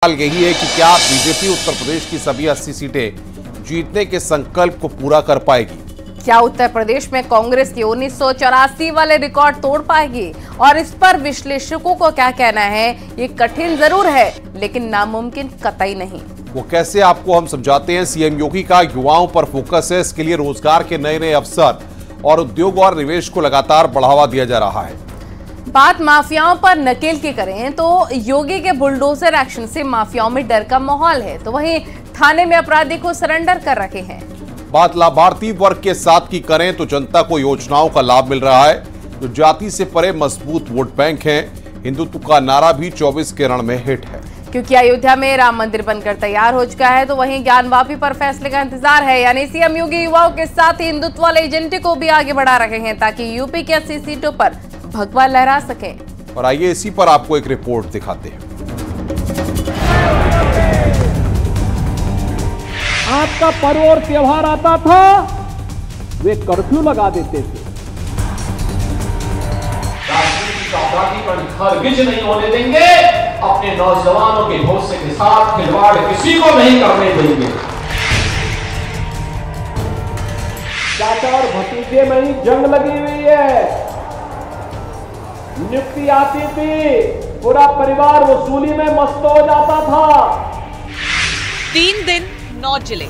सवाल यही है कि क्या बीजेपी उत्तर प्रदेश की सभी 80 सीटें जीतने के संकल्प को पूरा कर पाएगी? क्या उत्तर प्रदेश में कांग्रेस की 1984 वाले रिकॉर्ड तोड़ पाएगी? और इस पर विश्लेषकों को क्या कहना है? ये कठिन जरूर है लेकिन नामुमकिन कतई नहीं। वो कैसे, आपको हम समझाते हैं। सीएम योगी का युवाओं पर फोकस है। इसके लिए रोजगार के नए नए अवसर और उद्योग और निवेश को लगातार बढ़ावा दिया जा रहा है। बात माफियाओं पर नकेल की करें तो योगी के बुलडोजर एक्शन से माफियाओं में डर का माहौल है, तो वहीं थाने में अपराधी को सरेंडर कर रखे हैं। बात लाभार्थी वर्ग के साथ की करें तो जनता को योजनाओं का लाभ मिल रहा है। जो जाति से परे मजबूत वोट बैंक है। हिंदुत्व का नारा भी 24 के रण में हिट है। क्योंकि अयोध्या में राम मंदिर बनकर तैयार हो चुका है, तो वहीं ज्ञानवापी पर फैसले का इंतजार है। यानी सीएम योगी युवाओं के साथ ही हिंदुत्व वाले एजेंडे को भी आगे बढ़ा रहे हैं ताकि यूपी की 80 सीटों पर भगवा लहरा सके। और आइए इसी पर आपको एक रिपोर्ट दिखाते हैं। आपका पर्व और त्योहार आता था, वे कर्फ्यू लगा देते थे। हरगिज नहीं होने देंगे। अपने नौजवानों के भरोसे के साथ खिलवाड़ किसी को नहीं करने देंगे। चाचा और भतीजे में ही जंग लगी हुई है। नियुक्ति आती थी, पूरा परिवार वसूली में मस्त हो जाता था। 3 दिन 9 जिले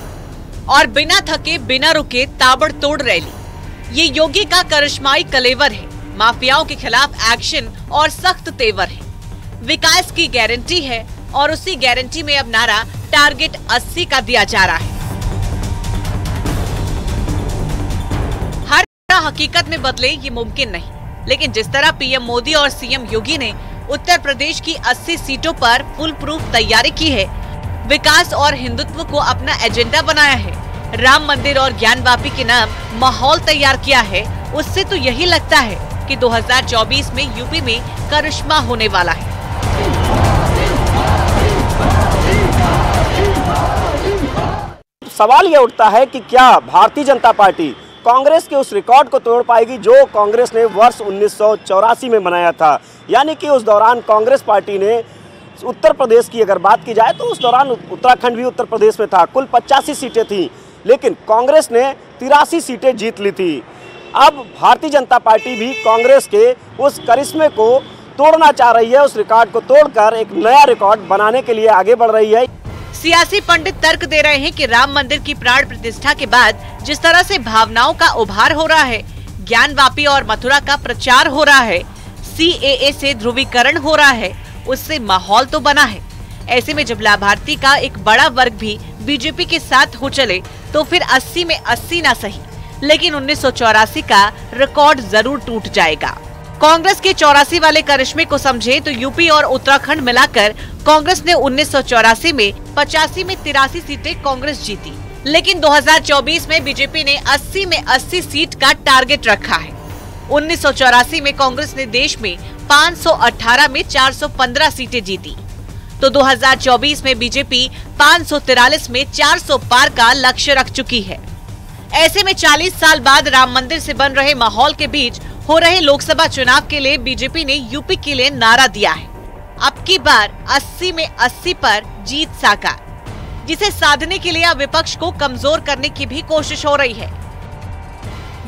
और बिना थके बिना रुके ताबड़तोड़ रैली। ये योगी का करिश्माई कलेवर है। माफियाओं के खिलाफ एक्शन और सख्त तेवर है। विकास की गारंटी है और उसी गारंटी में अब नारा टारगेट 80 का दिया जा रहा है। हर हकीकत में बदले ये मुमकिन नहीं, लेकिन जिस तरह पीएम मोदी और सीएम योगी ने उत्तर प्रदेश की 80 सीटों पर फुल प्रूफ तैयारी की है, विकास और हिंदुत्व को अपना एजेंडा बनाया है, राम मंदिर और ज्ञानवापी के नाम माहौल तैयार किया है, उससे तो यही लगता है कि 2024 में यूपी में करिश्मा होने वाला है। सवाल यह उठता है कि क्या भारतीय जनता पार्टी कांग्रेस के उस रिकॉर्ड को तोड़ पाएगी जो कांग्रेस ने वर्ष 1984 में बनाया था। यानी कि उस दौरान कांग्रेस पार्टी ने उत्तर प्रदेश की अगर बात की जाए तो उस दौरान उत्तराखंड भी उत्तर प्रदेश में था। कुल 85 सीटें थी, लेकिन कांग्रेस ने 83 सीटें जीत ली थी। अब भारतीय जनता पार्टी भी कांग्रेस के उस करिश्मे को तोड़ना चाह रही है। उस रिकॉर्ड को तोड़कर एक नया रिकॉर्ड बनाने के लिए आगे बढ़ रही है। सियासी पंडित तर्क दे रहे हैं कि राम मंदिर की प्राण प्रतिष्ठा के बाद जिस तरह से भावनाओं का उभार हो रहा है, ज्ञानवापी और मथुरा का प्रचार हो रहा है, CAA से ध्रुवीकरण हो रहा है, उससे माहौल तो बना है। ऐसे में जब लाभार्थी का एक बड़ा वर्ग भी बीजेपी के साथ हो चले तो फिर 80 में 80 ना सही, लेकिन 1984 का रिकॉर्ड जरूर टूट जाएगा। कांग्रेस के 84 वाले करिश्मे को समझे तो यूपी और उत्तराखंड मिलाकर कांग्रेस ने 1984 में 85 में 83 सीटें कांग्रेस जीती, लेकिन 2024 में बीजेपी ने 80 में 80 सीट का टारगेट रखा है। 1984 में कांग्रेस ने देश में 518 में 415 सीटें जीती, तो 2024 में बीजेपी 543 में 400 पार का लक्ष्य रख चुकी है। ऐसे में 40 साल बाद राम मंदिर से बन रहे माहौल के बीच हो रहे लोकसभा चुनाव के लिए बीजेपी ने यूपी के लिए नारा दिया है, अब की बार 80 में 80 पर जीत साकार, जिसे साधने के लिए अब विपक्ष को कमजोर करने की भी कोशिश हो रही है।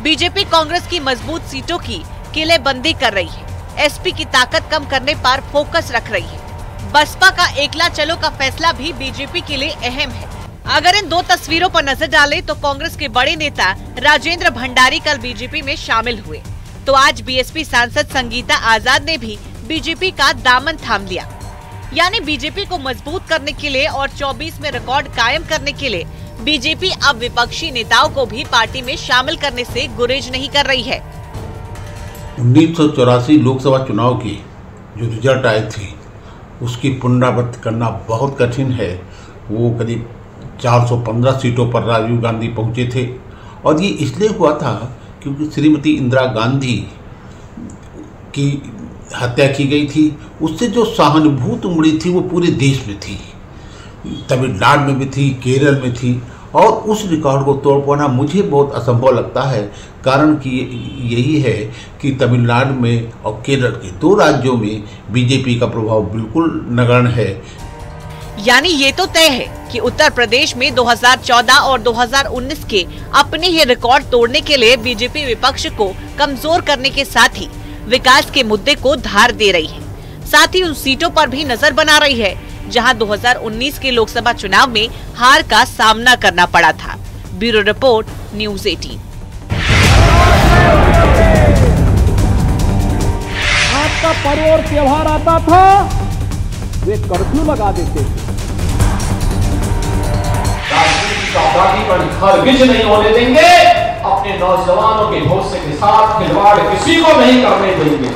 बीजेपी कांग्रेस की मजबूत सीटों की किलेबंदी कर रही है, एसपी की ताकत कम करने पर फोकस रख रही है। बसपा का एकला चलो का फैसला भी बीजेपी के लिए अहम है। अगर इन 2 तस्वीरों पर नजर डालें तो कांग्रेस के बड़े नेता राजेंद्र भंडारी कल बीजेपी में शामिल हुए, तो आज बीएसपी सांसद संगीता आजाद ने भी बीजेपी का दामन थाम लिया। यानी बीजेपी को मजबूत करने के लिए और 24 में रिकॉर्ड कायम करने के लिए बीजेपी अब विपक्षी नेताओं को भी पार्टी में शामिल करने से गुरेज नहीं कर रही है। 1984 लोकसभा चुनाव की जो रिजल्ट आए थे उसकी पुनरावृत्ति करना बहुत कठिन है। वो करीब 415 सीटों पर राजीव गांधी पहुंचे थे, और ये इसलिए हुआ था क्योंकि श्रीमती इंदिरा गांधी की हत्या की गई थी। उससे जो सहानुभूति उमड़ी थी वो पूरे देश में थी, तमिलनाडु में भी थी, केरल में थी, और उस रिकॉर्ड को तोड़ पाना मुझे बहुत असंभव लगता है। कारण कि यही है कि तमिलनाडु में और केरल के 2 राज्यों में बीजेपी का प्रभाव बिल्कुल नगण्य है। यानी ये तो तय है कि उत्तर प्रदेश में 2014 और 2019 के अपने ही रिकॉर्ड तोड़ने के लिए बीजेपी विपक्ष को कमजोर करने के साथ ही विकास के मुद्दे को धार दे रही है। साथ ही उन सीटों पर भी नजर बना रही है जहां 2019 के लोकसभा चुनाव में हार का सामना करना पड़ा था। Bureau report, news 18। आपका पर्व और त्योहार आता था, वे कर्फ्यू लगा देते थे। राजनीति का अपराधीकरण हरगिज नहीं होने देंगे। अपने नौजवानों के भविष्य के साथ खिलवाड़ किसी को नहीं करने देंगे।